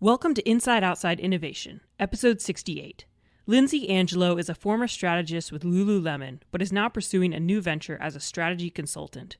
Welcome to Inside Outside Innovation, episode 68. Lindsay Angelo is a former strategist with Lululemon, but is now pursuing a new venture as a strategy consultant.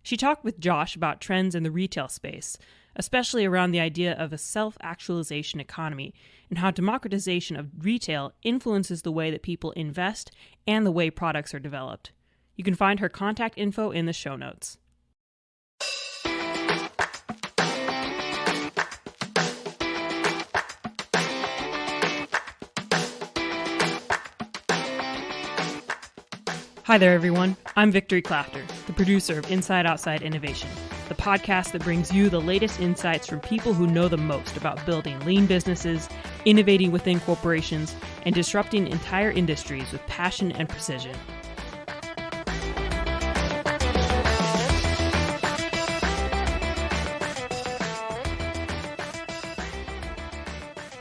She talked with Josh about trends in the retail space, especially around the idea of a self-actualization economy and how democratization of retail influences the way that people invest and the way products are developed. You can find her contact info in the show notes. Hi there, everyone. I'm Victory Clafter, the producer of Inside Outside Innovation, the podcast that brings you the latest insights from people who know the most about building lean businesses, innovating within corporations, and disrupting entire industries with passion and precision.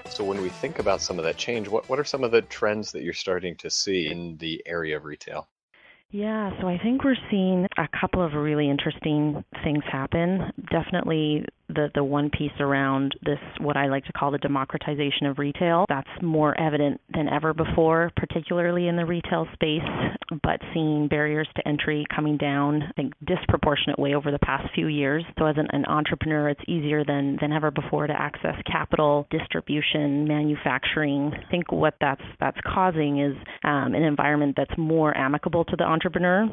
So when we think about some of that change, what are some of the trends that you're starting to see in the area of retail? Yeah, so I think we're seeing a couple of really interesting things happen. Definitely the one piece around this, what I like to call the democratization of retail, that's more evident than ever before, particularly in the retail space, but seeing barriers to entry coming down, I think, disproportionate way over the past few years. So as an entrepreneur, it's easier than ever before to access capital, distribution, manufacturing. I think what that's causing is an environment that's more amicable to the entrepreneur.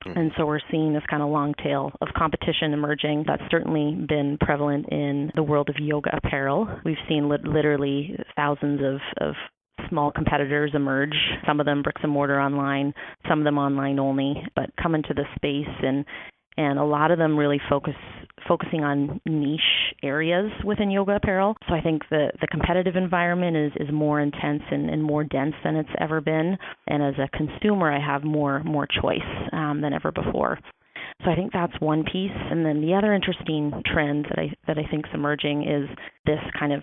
And so we're seeing this kind of long tail of competition emerging. That's certainly been prevalent in the world of yoga apparel. We've seen literally thousands of small competitors emerge, some of them bricks and mortar online, some of them online only, but come into the space and a lot of them really focusing on niche areas within yoga apparel. So I think the competitive environment is more intense and more dense than it's ever been. And as a consumer, I have more choice than ever before. So I think that's one piece. And then the other interesting trend that I think is emerging is this kind of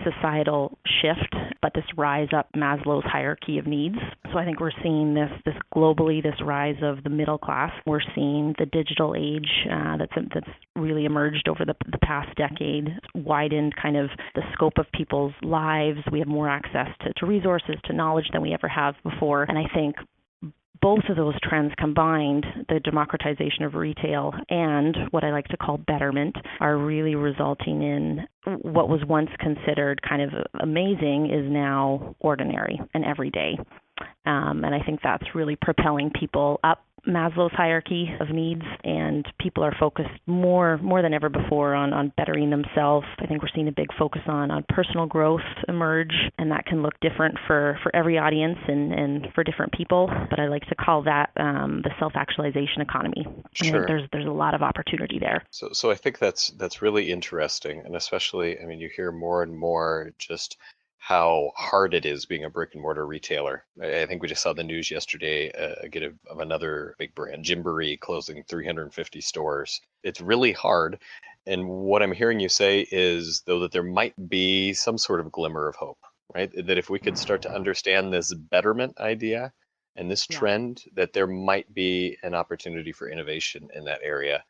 societal shift, but this rise up Maslow's hierarchy of needs. So I think we're seeing this globally, this rise of the middle class. We're seeing the digital age that's really emerged over the past decade, widened kind of the scope of people's lives. We have more access to resources, to knowledge than we ever have before. And I think both of those trends combined, the democratization of retail and what I like to call betterment, are really resulting in what was once considered kind of amazing is now ordinary and everyday. And I think that's really propelling people up Maslow's hierarchy of needs, and people are focused more than ever before on bettering themselves. I think we're seeing a big focus on personal growth emerge, and that can look different for every audience and for different people. But I like to call that the self-actualization economy. Sure. I think there's a lot of opportunity there. So I think that's really interesting, and especially, I mean, you hear more and more just how hard it is being a brick and mortar retailer. I think we just saw the news yesterday again of another big brand, Gymboree, closing 350 stores. It's really hard. And what I'm hearing you say is, though, that there might be some sort of glimmer of hope, right? That if we could start to understand this betterment idea and this trend, that there might be an opportunity for innovation in that area.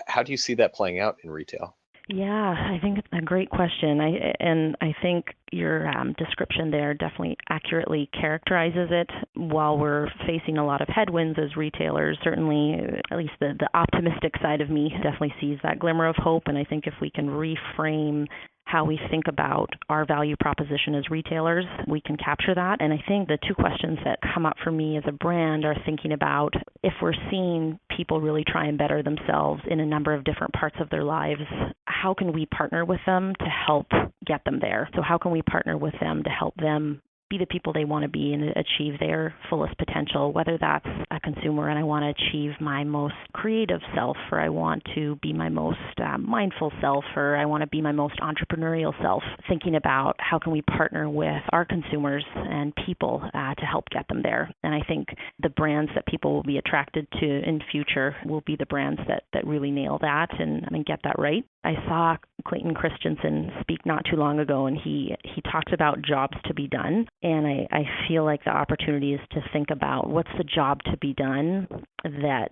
How do you see that playing out in retail? Yeah, I think it's a great question. I think your description there definitely accurately characterizes it. While we're facing a lot of headwinds as retailers, certainly at least the optimistic side of me definitely sees that glimmer of hope. And I think if we can reframe how we think about our value proposition as retailers, we can capture that. And I think the two questions that come up for me as a brand are thinking about, if we're seeing people really try and better themselves in a number of different parts of their lives, how can we partner with them to help get them there? So how can we partner with them to help them be the people they want to be and achieve their fullest potential, whether that's a consumer and I want to achieve my most creative self, or I want to be my most mindful self, or I want to be my most entrepreneurial self, thinking about how can we partner with our consumers and people to help get them there. And I think the brands that people will be attracted to in future will be the brands that really nail that and get that right. I saw Clayton Christensen speak not too long ago, and he talked about jobs to be done. And I feel like the opportunity is to think about what's the job to be done that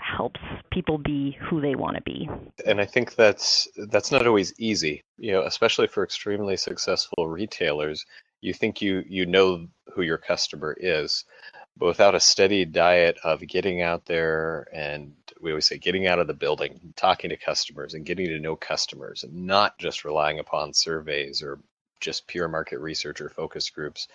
helps people be who they want to be. And I think that's not always easy, especially for extremely successful retailers. You think you know who your customer is, but without a steady diet of getting out there, and we always say getting out of the building, talking to customers and getting to know customers, and not just relying upon surveys or just pure market research or focus groups.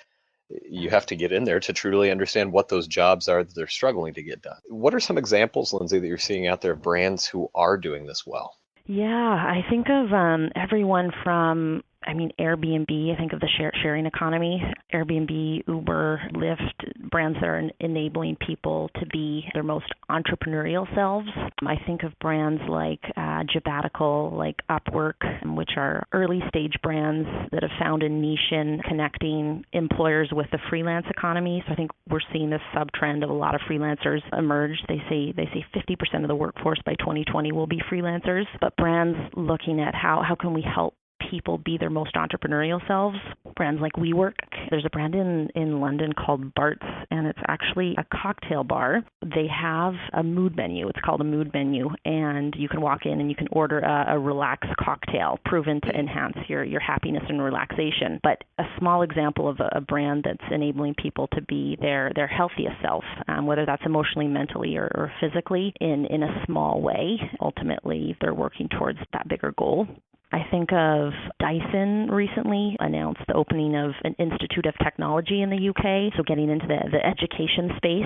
You have to get in there to truly understand what those jobs are that they're struggling to get done. What are some examples, Lindsay, that you're seeing out there of brands who are doing this well? Yeah, I think of everyone from, Airbnb. I think of the sharing economy. Airbnb, Uber, Lyft, brands that are enabling people to be their most entrepreneurial selves. I think of brands like Jabatical, like Upwork, which are early stage brands that have found a niche in connecting employers with the freelance economy. So I think we're seeing this sub-trend of a lot of freelancers emerge. They say 50% of the workforce by 2020 will be freelancers, but brands looking at how can we help people be their most entrepreneurial selves. Brands like WeWork. There's a brand in London called Bart's, and it's actually a cocktail bar. They have a mood menu. It's called a mood menu, and you can walk in and you can order a relaxed cocktail proven to enhance your happiness and relaxation. But a small example of a brand that's enabling people to be their healthiest self, whether that's emotionally, mentally, or physically, in a small way. Ultimately, they're working towards that bigger goal. I think of Dyson recently announced the opening of an Institute of Technology in the UK, so getting into the education space,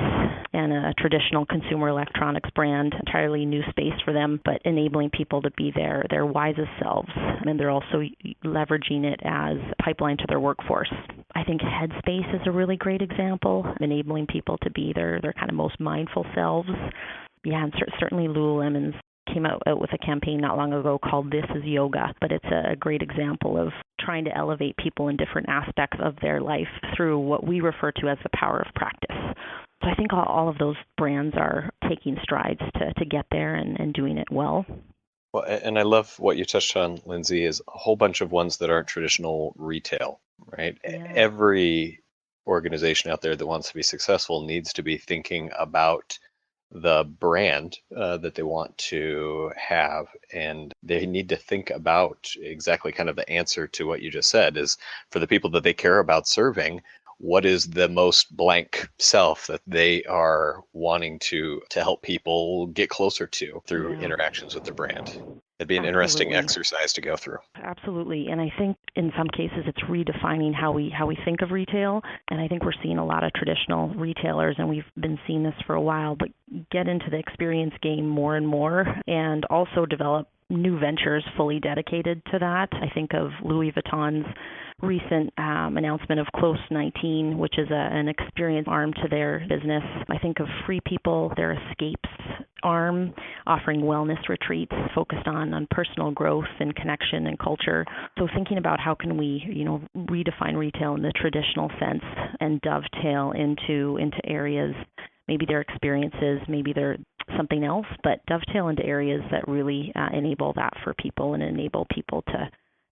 and a traditional consumer electronics brand, entirely new space for them, but enabling people to be their wisest selves. And they're also leveraging it as a pipeline to their workforce. I think Headspace is a really great example, enabling people to be their kind of most mindful selves. Yeah, and certainly Lululemon's came out with a campaign not long ago called This is Yoga, but it's a great example of trying to elevate people in different aspects of their life through what we refer to as the power of practice. So I think all of those brands are taking strides to get there and doing it well. Well, and I love what you touched on, Lindsay, is a whole bunch of ones that aren't traditional retail, right? Yeah. Every organization out there that wants to be successful needs to be thinking about the brand that they want to have, and they need to think about exactly kind of the answer to what you just said is, for the people that they care about serving, what is the most blank self that they are wanting to help people get closer to through interactions with their brand. It'd be an interesting exercise to go through. Absolutely. And I think in some cases it's redefining how we think of retail. And I think we're seeing a lot of traditional retailers, and we've been seeing this for a while, but get into the experience game more and more, and also develop new ventures fully dedicated to that. I think of Louis Vuitton's recent announcement of Close 19, which is an experience arm to their business. I think of Free People, their escapes arm, offering wellness retreats focused on personal growth and connection and culture. So thinking about how can we, redefine retail in the traditional sense and dovetail into areas, maybe their experiences, maybe they're something else, but dovetail into areas that really enable that for people and enable people to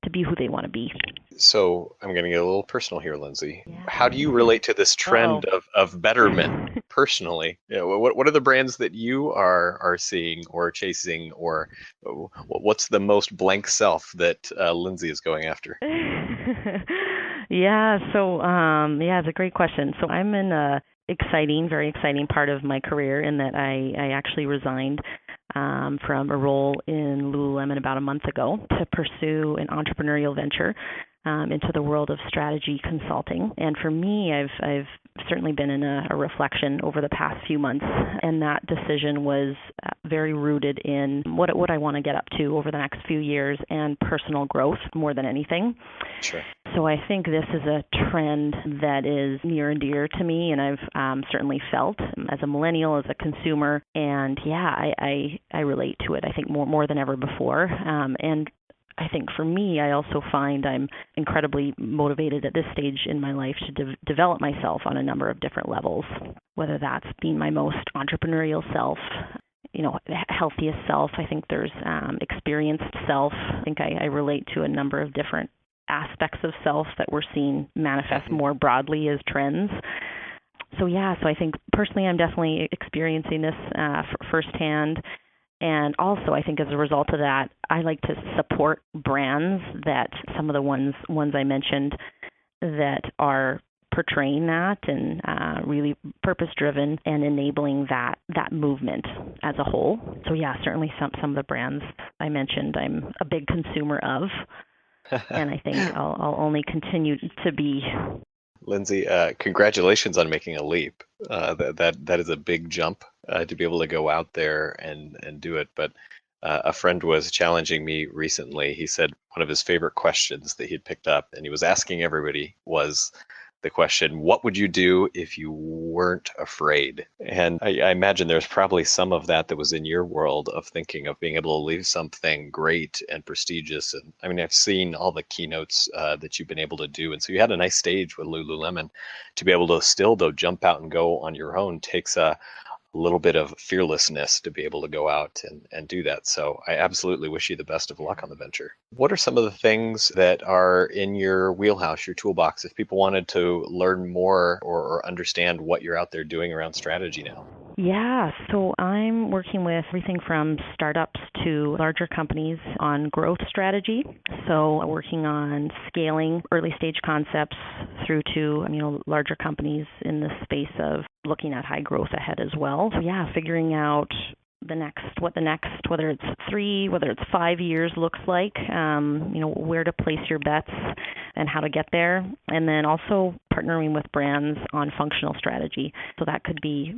be who they want to be. So I'm going to get a little personal here, Lindsay. Yeah. How do you relate to this trend of betterment personally? What are the brands that you are seeing or chasing, or what's the most blank self that Lindsay is going after? Yeah, so it's a great question. So I'm in a very exciting part of my career in that I actually resigned from a role in Lululemon about a month ago to pursue an entrepreneurial venture into the world of strategy consulting. And for me, I've certainly been in a reflection over the past few months, and that decision was very rooted in what I want to get up to over the next few years and personal growth more than anything. Sure. So I think this is a trend that is near and dear to me, and I've certainly felt as a millennial, as a consumer, and I relate to it, I think, more than ever before. And I think for me, I also find I'm incredibly motivated at this stage in my life to develop myself on a number of different levels, whether that's being my most entrepreneurial self, healthiest self. I think there's experienced self. I think I relate to a number of different aspects of self that we're seeing manifest more broadly as trends. So I think personally I'm definitely experiencing this firsthand. And also, I think as a result of that, I like to support brands that some of the ones I mentioned that are portraying that and really purpose-driven and enabling that movement as a whole. So certainly some of the brands I mentioned, I'm a big consumer of, and I think I'll only continue to be. Lindsay, congratulations on making a leap. That is a big jump to be able to go out there and do it. But a friend was challenging me recently. He said one of his favorite questions that he'd picked up, and he was asking everybody, was the question, what would you do if you weren't afraid? And I imagine there's probably some of that was in your world of thinking of being able to leave something great and prestigious. And I mean, I've seen all the keynotes that you've been able to do. And so you had a nice stage with Lululemon. To be able to still, though, jump out and go on your own takes a little bit of fearlessness to be able to go out and do that. So I absolutely wish you the best of luck on the venture. What are some of the things that are in your wheelhouse, your toolbox, if people wanted to learn more or understand what you're out there doing around strategy now? Yeah, so I'm working with everything from startups to larger companies on growth strategy. So working on scaling early stage concepts through to larger companies in the space of looking at high growth ahead as well. So figuring out whether it's 3, whether it's 5 years looks like, where to place your bets and how to get there. And then also partnering with brands on functional strategy. So that could be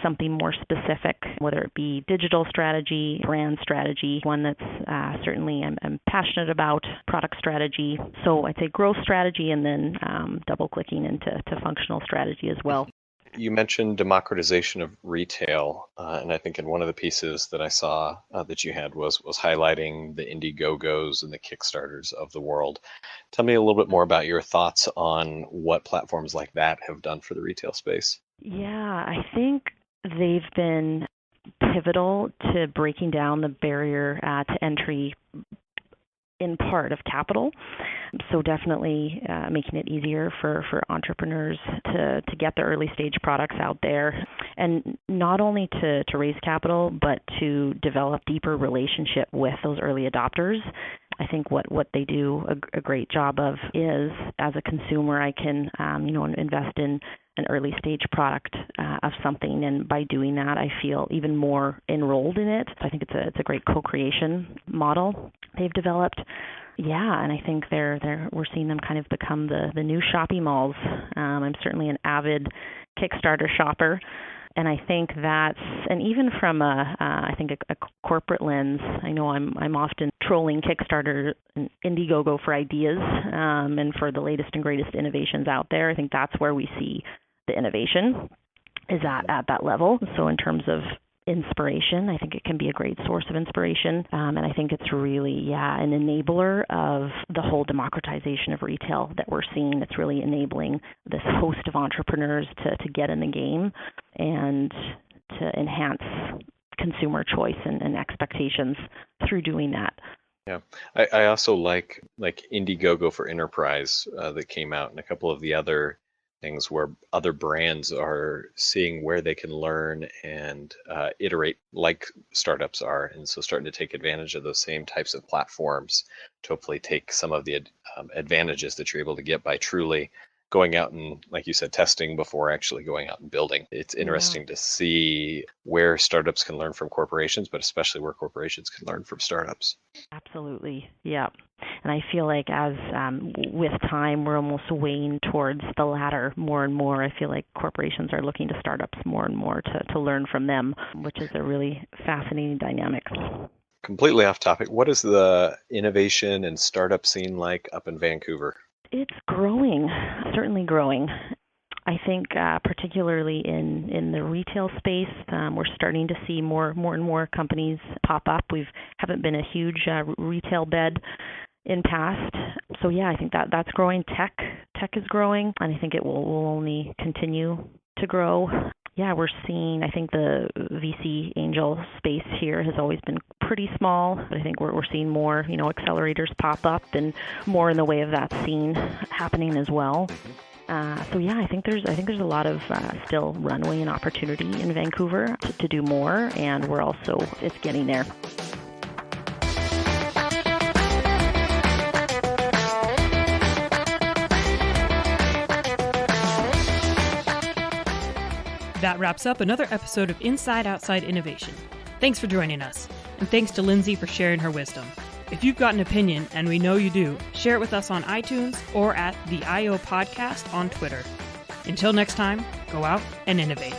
something more specific, whether it be digital strategy, brand strategy, one that's certainly I'm passionate about, product strategy. So I'd say growth strategy and then double clicking into functional strategy as well. You mentioned democratization of retail, and I think in one of the pieces that I saw that you had was highlighting the Indiegogos and the Kickstarters of the world. Tell me a little bit more about your thoughts on what platforms like that have done for the retail space. Yeah, I think they've been pivotal to breaking down the barrier to entry in part of capital. So definitely making it easier for entrepreneurs to get their early stage products out there, and not only to raise capital, but to develop deeper relationship with those early adopters. I think what they do a great job of is, as a consumer, I can invest in an early stage product of something, and by doing that, I feel even more enrolled in it. I think it's a great co-creation model they've developed. Yeah, and I think we're seeing them kind of become the new shopping malls. I'm certainly an avid Kickstarter shopper. And I think and even from a corporate lens, I know I'm often trolling Kickstarter and Indiegogo for ideas and for the latest and greatest innovations out there. I think that's where we see the innovation is at that level. So in terms of inspiration, I think it can be a great source of inspiration. And I think it's really, an enabler of the whole democratization of retail that we're seeing. It's really enabling this host of entrepreneurs to get in the game and to enhance consumer choice and expectations through doing that. Yeah, I also like Indiegogo for Enterprise that came out, and a couple of the other things where other brands are seeing where they can learn and iterate like startups are, and so starting to take advantage of those same types of platforms to hopefully take some of the advantages that you're able to get by truly going out and, like you said, testing before actually going out and building. It's interesting to see where startups can learn from corporations, but especially where corporations can learn from startups. Absolutely, yeah. And I feel like as with time, we're almost weighing towards the latter more and more. I feel like corporations are looking to startups more and more to learn from them, which is a really fascinating dynamic. Completely off topic, what is the innovation and startup scene like up in Vancouver? It's growing, certainly growing. I think particularly in the retail space, we're starting to see more and more companies pop up. We haven't been a huge retail bed in past. So I think that's growing. Tech is growing, and I think it will only continue to grow. Yeah, we're seeing, I think the VC angel space here has always been pretty small, but I think we're seeing more, accelerators pop up and more in the way of that scene happening as well. So yeah, I think there's a lot of still runway and opportunity in Vancouver to do more, and it's getting there. That wraps up another episode of Inside Outside Innovation. Thanks for joining us, and thanks to Lindsay for sharing her wisdom. If you've got an opinion, and we know you do, share it with us on iTunes or at the IO Podcast on Twitter. Until next time, go out and innovate.